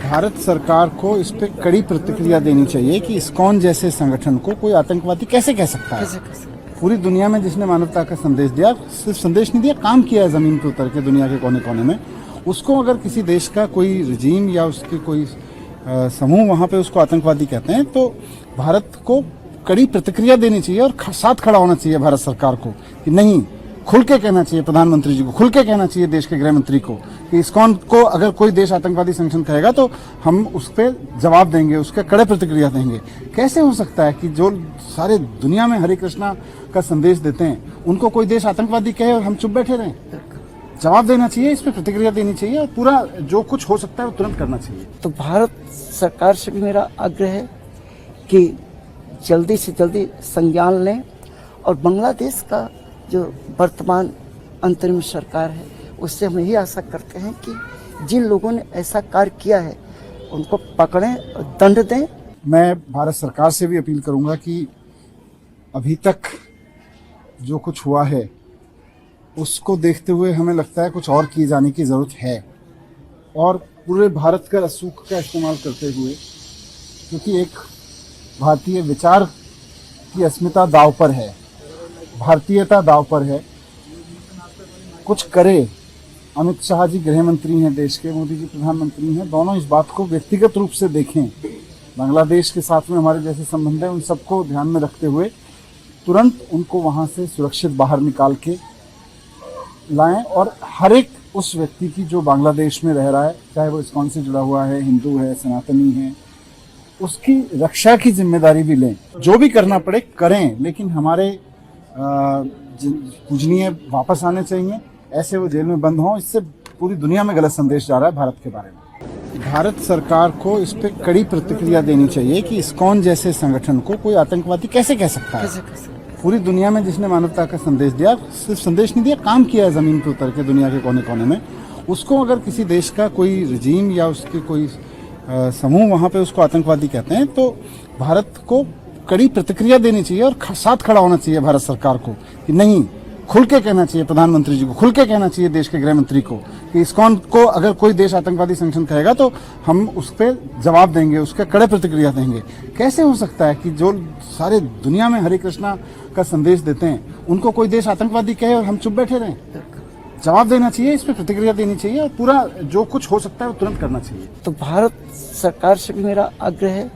भारत सरकार को इस पे कड़ी प्रतिक्रिया देनी चाहिए कि इस्कॉन जैसे संगठन को कोई आतंकवादी कैसे कह सकता है। पूरी दुनिया में जिसने मानवता का संदेश दिया, सिर्फ संदेश नहीं दिया, काम किया है जमीन पर उतर के दुनिया के कोने कोने में। उसको अगर किसी देश का कोई रजीम या उसके कोई समूह वहां पे उसको आतंकवादी कहते हैं, तो भारत को कड़ी प्रतिक्रिया देनी चाहिए और साथ खड़ा होना चाहिए भारत सरकार को कि नहीं, खुल के कहना चाहिए प्रधानमंत्री जी को, खुल के कहना चाहिए देश के गृह मंत्री को कि इस्कॉन को अगर कोई देश आतंकवादी संगठन कहेगा तो हम उस पर जवाब देंगे, उसके कड़े प्रतिक्रिया देंगे। कैसे हो सकता है कि जो सारे दुनिया में हरे कृष्णा का संदेश देते हैं उनको कोई देश आतंकवादी कहे और हम चुप बैठे रहें? जवाब देना चाहिए, इस पर प्रतिक्रिया देनी चाहिए और पूरा जो कुछ हो सकता है वो तुरंत करना चाहिए। तो भारत सरकार से भी मेरा आग्रह है कि जल्दी से जल्दी संज्ञान लें और बांग्लादेश का जो वर्तमान अंतरिम सरकार है उससे हम यही आशा करते हैं कि जिन लोगों ने ऐसा कार्य किया है उनको पकड़ें और दंड दें। मैं भारत सरकार से भी अपील करूंगा कि अभी तक जो कुछ हुआ है उसको देखते हुए हमें लगता है कुछ और किए जाने की ज़रूरत है, और पूरे भारत का रसूख का इस्तेमाल करते हुए, क्योंकि एक भारतीय विचार की अस्मिता दांव पर है, भारतीयता दांव पर है। कुछ करे, अमित शाह जी गृह मंत्री हैं देश के, मोदी जी प्रधानमंत्री हैं, दोनों इस बात को व्यक्तिगत रूप से देखें। बांग्लादेश के साथ में हमारे जैसे संबंध है, उन सबको ध्यान में रखते हुए तुरंत उनको वहां से सुरक्षित बाहर निकाल के लाएं, और हर एक उस व्यक्ति की जो बांग्लादेश में रह रहा है, चाहे वो इस्कॉन से जुड़ा हुआ है, हिंदू है, सनातनी है, उसकी रक्षा की जिम्मेदारी भी लें। जो भी करना पड़े करें, लेकिन हमारे पूजनीय वापस आने चाहिए, ऐसे वो जेल में बंद हों। इससे पूरी दुनिया में गलत संदेश जा रहा है भारत के बारे में। भारत सरकार को इस पे कड़ी प्रतिक्रिया देनी चाहिए कि इस्कॉन जैसे संगठन को कोई आतंकवादी कैसे कह सकता है। पूरी दुनिया में जिसने मानवता का संदेश दिया, सिर्फ संदेश नहीं दिया, काम किया है जमीन पर उतर के दुनिया के कोने कोने में। उसको अगर किसी देश का कोई रजीम या उसके कोई समूह वहां पे उसको आतंकवादी कहते हैं, तो भारत को कड़ी प्रतिक्रिया देनी चाहिए और साथ खड़ा होना चाहिए भारत सरकार को कि नहीं, खुल के कहना चाहिए प्रधानमंत्री जी को, खुल के कहना चाहिए देश के गृह मंत्री को कि इस्कॉन को अगर कोई देश आतंकवादी संगठन कहेगा तो हम उस पर जवाब देंगे, उसके कड़े प्रतिक्रिया देंगे। कैसे हो सकता है कि जो सारे दुनिया में हरे कृष्णा का संदेश देते हैं उनको कोई देश आतंकवादी कहे और हम चुप बैठे रहें? जवाब देना चाहिए, इस पर प्रतिक्रिया देनी चाहिए और पूरा जो कुछ हो सकता है वो तुरंत करना चाहिए। तो भारत सरकार से भी मेरा आग्रह है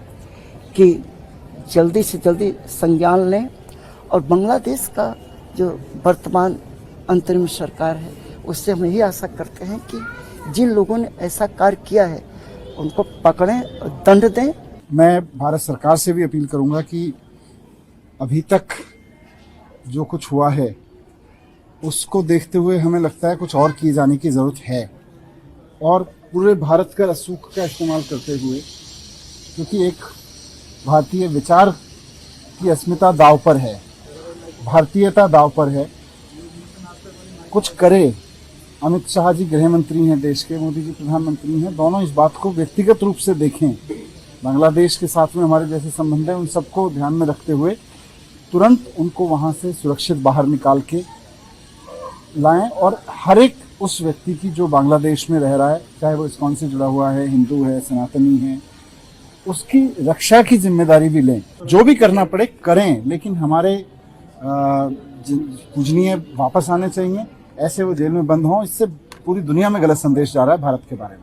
कि जल्दी से जल्दी संज्ञान लें और बांग्लादेश का जो वर्तमान अंतरिम सरकार है उससे हम यही आशा करते हैं कि जिन लोगों ने ऐसा कार्य किया है उनको पकड़ें और दंड दें। मैं भारत सरकार से भी अपील करूंगा कि अभी तक जो कुछ हुआ है उसको देखते हुए हमें लगता है कुछ और किए जाने की ज़रूरत है, और पूरे भारत का रसूख का इस्तेमाल करते हुए, क्योंकि एक भारतीय विचार की अस्मिता दांव पर है, भारतीयता दांव पर है। कुछ करे, अमित शाह जी गृह मंत्री हैं देश के, मोदी जी प्रधानमंत्री हैं, दोनों इस बात को व्यक्तिगत रूप से देखें। बांग्लादेश के साथ में हमारे जैसे संबंध है, उन सबको ध्यान में रखते हुए तुरंत उनको वहां से सुरक्षित बाहर निकाल के लाएं, और हर एक उस व्यक्ति की जो बांग्लादेश में रह रहा है, चाहे वो इस्कॉन से जुड़ा हुआ है, हिंदू है, सनातनी है, उसकी रक्षा की जिम्मेदारी भी लें। जो भी करना पड़े करें, लेकिन हमारे पूजनीय वापस आने चाहिए, ऐसे वो जेल में बंद हों। इससे पूरी दुनिया में गलत संदेश जा रहा है भारत के बारे में।